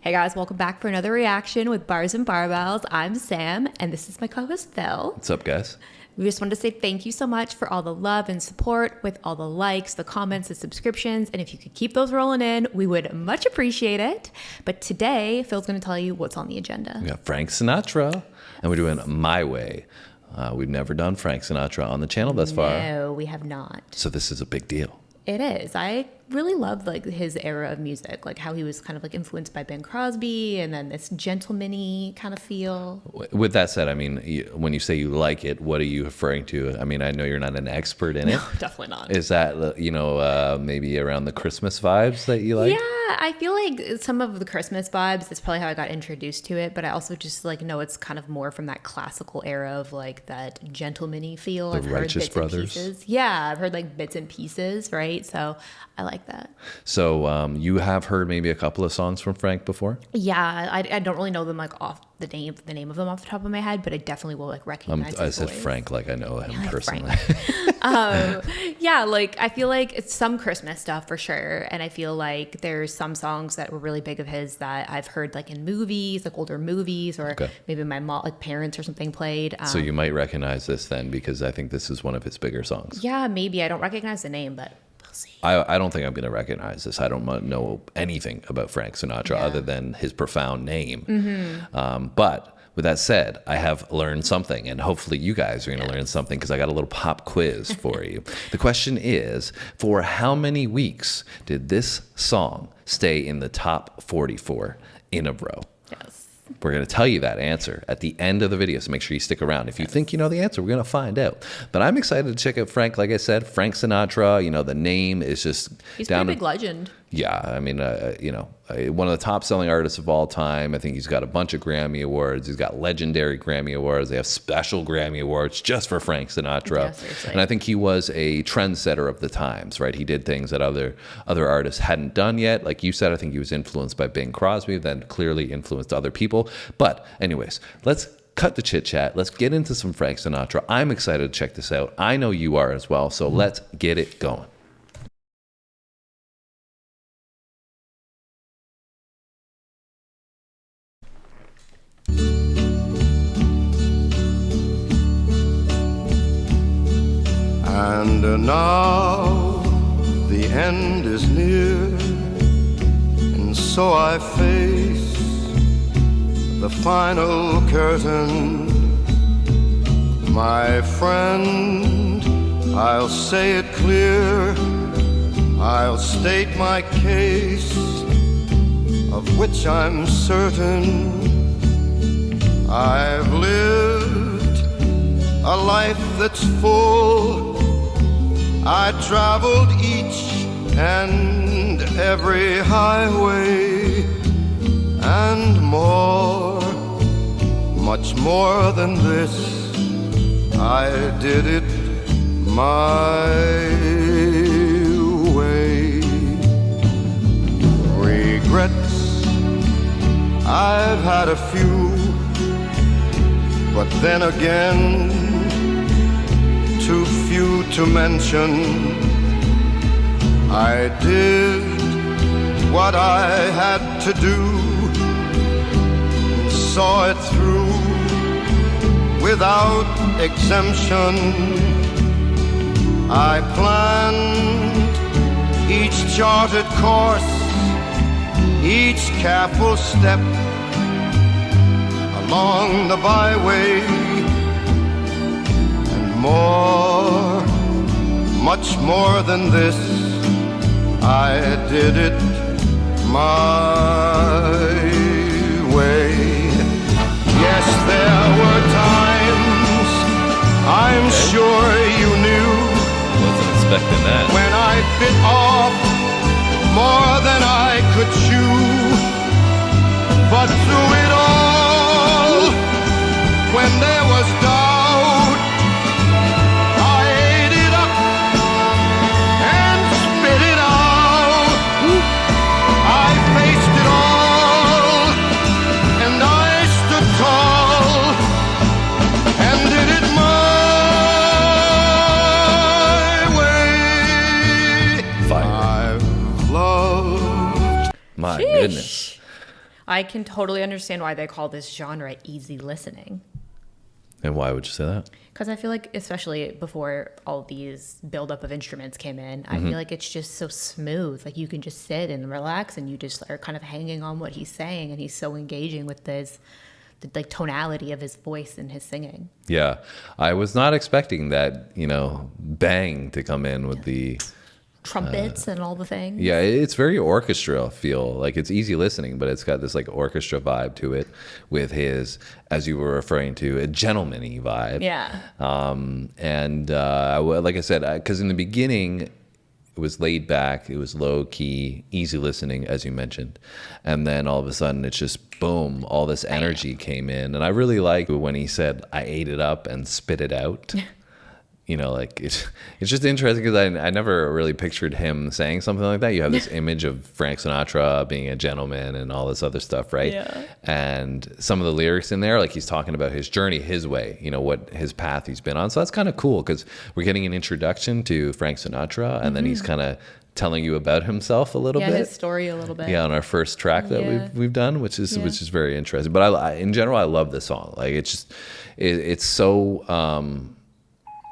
Hey guys, welcome back for another reaction with Bars and Barbells. I'm Sam, and this is my co-host Phil. What's up, guys? We just wanted to say thank you so much for all the love and support with all the likes, the comments, the subscriptions, and if you could keep those rolling in, we would much appreciate it. But today, Phil's going to tell you what's on the agenda. We got Frank Sinatra, and we're doing My Way. We've never done Frank Sinatra on the channel thus far. No, we have not. So this is a big deal. It is. I really loved like his era of music, like how he was kind of like influenced by Ben Crosby and then this gentleman-y kind of feel. With that said, I mean, when you say you like it, what are you referring to? I mean, I know you're not an expert in it. No, definitely not. Is that, maybe around the Christmas vibes that you like? Yeah, I feel like some of the Christmas vibes, that's probably how I got introduced to it, but I also just like know it's kind of more from that classical era of like that gentleman-y feel. The I've heard Righteous bits Brothers. and pieces. Yeah, I've heard like bits and pieces, right? So I like that. So you have heard maybe a couple of songs from Frank before? Yeah, I don't really know them like off the name of them off the top of my head, but I definitely will like recognize I his said voice. Frank like I know him like personally. Yeah, like I feel like it's some Christmas stuff for sure, and I feel like there's some songs that were really big of his that I've heard like in movies, like older movies, or maybe my mom, like parents or something played. So you might recognize this then, because I think this is one of his bigger songs. Yeah, maybe I don't recognize the name, but we'll see. I don't think I'm going to recognize this. I don't know anything about Frank Sinatra other than his profound name. Mm-hmm. But with that said, I have learned something, and hopefully you guys are going to learn something, because I got a little pop quiz for you. The question is, for how many weeks did this song stay in the top 44 in a row? Yes. We're going to tell you that answer at the end of the video, so make sure you stick around. If you think you know the answer, we're going to find out. But I'm excited to check out Frank. Like I said, Frank Sinatra, the name is just He's down a big legend. Yeah, I mean, one of the top-selling artists of all time. I think he's got a bunch of Grammy Awards. He's got legendary Grammy Awards. They have special Grammy Awards just for Frank Sinatra. Yeah, seriously. And I think he was a trendsetter of the times, right? He did things that other artists hadn't done yet. Like you said, I think he was influenced by Bing Crosby, then clearly influenced other people. But anyways, let's cut the chit-chat. Let's get into some Frank Sinatra. I'm excited to check this out. I know you are as well, so let's get it going. And now the end is near, and so I face the final curtain. My friend, I'll say it clear, I'll state my case, of which I'm certain. I've lived a life that's full. I traveled each and every highway, and more, much more than this, I did it my way. Regrets, I've had a few, but then again, too few to mention. I did what I had to do, saw it through without exemption. I planned each charted course, each careful step along the byway. More, much more than this, I did it my way. Yes, there were times, I'm sure you knew, Wasn't expecting that. when I bit off more than I could chew. But through it all, when there was doubt, my way. I can totally understand why they call this genre easy listening. And why would you say that? Because I feel like, especially before all these buildup of instruments came in, I feel like it's just so smooth. Like you can just sit and relax, and you just are kind of hanging on what he's saying, and he's so engaging with the like tonality of his voice and his singing. Yeah, I was not expecting that, bang to come in with the Trumpets and all the things. Yeah, it's very orchestra feel. Like it's easy listening, but it's got this like orchestra vibe to it with his, as you were referring to, a gentleman-y vibe. Yeah. Like I said, because in the beginning, it was laid back, it was low key, easy listening, as you mentioned. And then all of a sudden, it's just boom, all this energy came in. And I really like when he said, I ate it up and spit it out. Like it's just interesting because I never really pictured him saying something like that. You have this image of Frank Sinatra being a gentleman and all this other stuff, right? Yeah. And some of the lyrics in there, like he's talking about his journey, his way, what his path he's been on. So that's kind of cool because we're getting an introduction to Frank Sinatra, and then he's kind of telling you about himself a little bit. Yeah, his story a little bit. Yeah, on our first track that we've done, which is very interesting. But I in general, I love this song. Like it's so.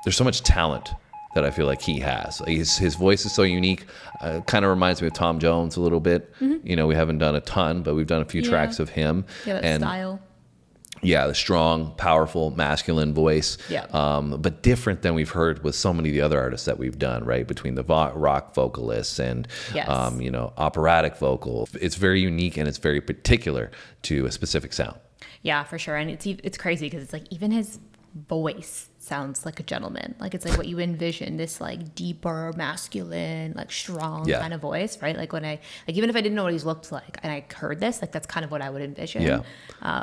There's so much talent that I feel like he has. Like his voice is so unique. Kind of reminds me of Tom Jones a little bit. We haven't done a ton, but we've done a few tracks of him. Yeah, that style. Yeah, the strong, powerful, masculine voice. Yeah. But different than we've heard with so many of the other artists that we've done, right? Between the rock vocalists and, operatic vocal. It's very unique and it's very particular to a specific sound. Yeah, for sure. And it's crazy because it's like even his voice sounds like a gentleman. Like it's like what you envision, this like deeper, masculine, like strong kind of voice, right? Like even if I didn't know what he looked like and I heard this, like that's kind of what I would envision,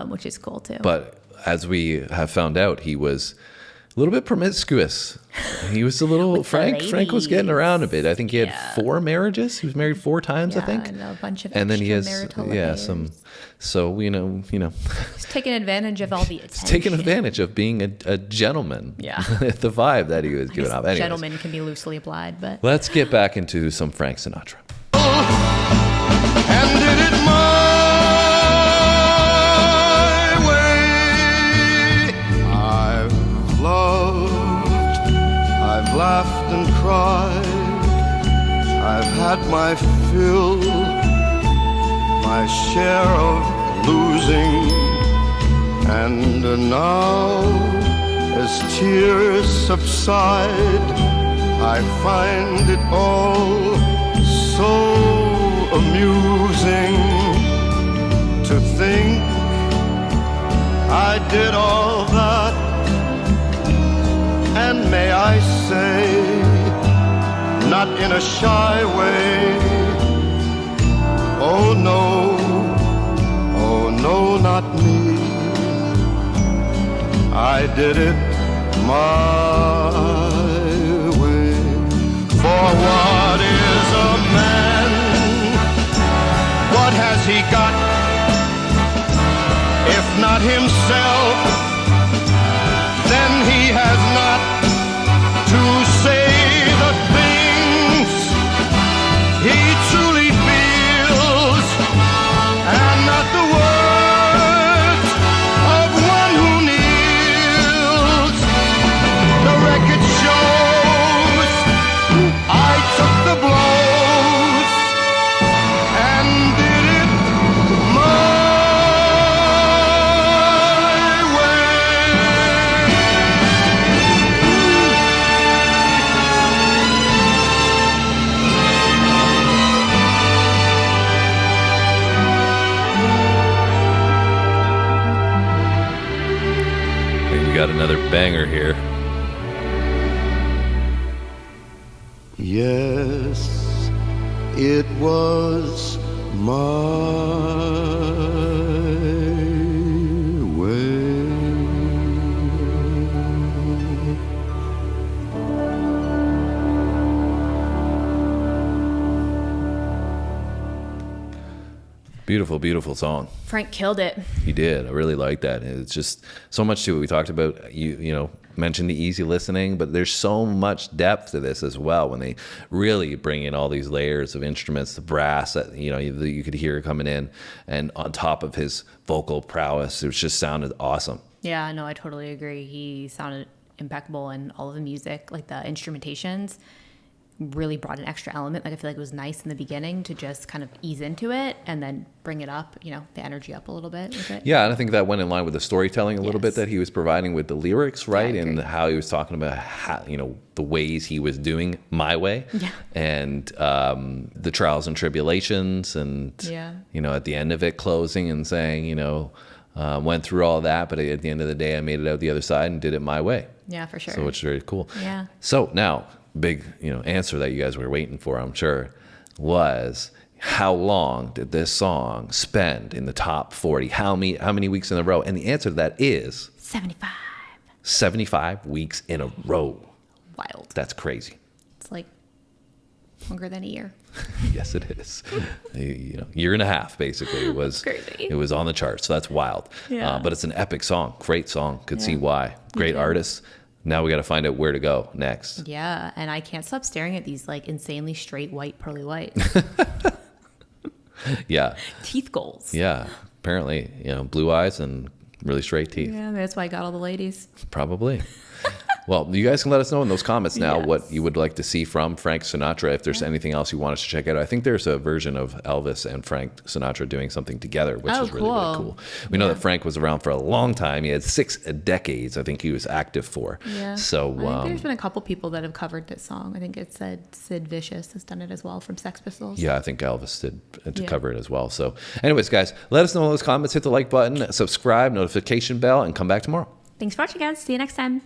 which is cool too. But as we have found out, he was a little bit promiscuous. He was a little Frank was getting around a bit. I think he had 4 marriages. He was married 4 times, I think. And a bunch of and then he has affairs. some. So he's taking advantage of all the attention. He's taking advantage of being a gentleman. Yeah. The vibe that he was giving off. Anyways, gentleman can be loosely applied, but let's get back into some Frank Sinatra. And did it my way. I've loved, I've laughed and cried, I've had my fill, my share of losing, and now as tears subside, I find it all so amusing to think I did all that, and may I say, not in a shy way, oh no, not me. I did it my way. For what is a man? What has he got? If not himself, then he has not to say the things he truly feels, and not the words of one who kneels. The record shows I took the blows and did it my Got another banger here. Yes, it was my way. Beautiful, beautiful song. Frank killed it. He did. I really like that. It's just so much to it. We talked about mentioned the easy listening, but there's so much depth to this as well when they really bring in all these layers of instruments, the brass that you could hear coming in, and on top of his vocal prowess, it just sounded awesome. Yeah, no, I totally agree. He sounded impeccable, and all of the music, like the instrumentations, really brought an extra element. Like I feel like it was nice in the beginning to just kind of ease into it and then bring it up, the energy up a little bit with it. Yeah, and I think that went in line with the storytelling a little bit that he was providing with the lyrics, right? Yeah, and how he was talking about how, the ways he was doing my way, and the trials and tribulations, and at the end of it, closing and saying, went through all that, but at the end of the day, I made it out the other side and did it my way. Yeah, for sure. So it's very cool. Yeah. So now, big answer that you guys were waiting for, I'm sure, was how long did this song spend in the top 40? How many weeks in a row? And the answer to that is 75. 75 weeks in a row. Wild. That's crazy. It's like longer than a year. Yes, it is. Year and a half basically. It was crazy. It was on the charts. So that's wild. Yeah. But it's an epic song. Great song. Could see why. Great artist. Now we got to find out where to go next. Yeah, and I can't stop staring at these like insanely straight white pearly whites. Yeah. Teeth goals. Yeah. Apparently, blue eyes and really straight teeth. Yeah, that's why I got all the ladies. Probably. Well, you guys can let us know in those comments now Yes. what you would like to see from Frank Sinatra. If there's anything else you want us to check out, I think there's a version of Elvis and Frank Sinatra doing something together, which is really, really cool. We know that Frank was around for a long time. He had 6 decades, I think he was active for. Yeah. So I think there's been a couple people that have covered this song. I think it said Sid Vicious has done it as well from Sex Pistols. yeah, I think Elvis did cover it as well. So anyways, guys, let us know in those comments. Hit the like button, subscribe, notification bell, and come back tomorrow. Thanks for watching, guys. See you next time.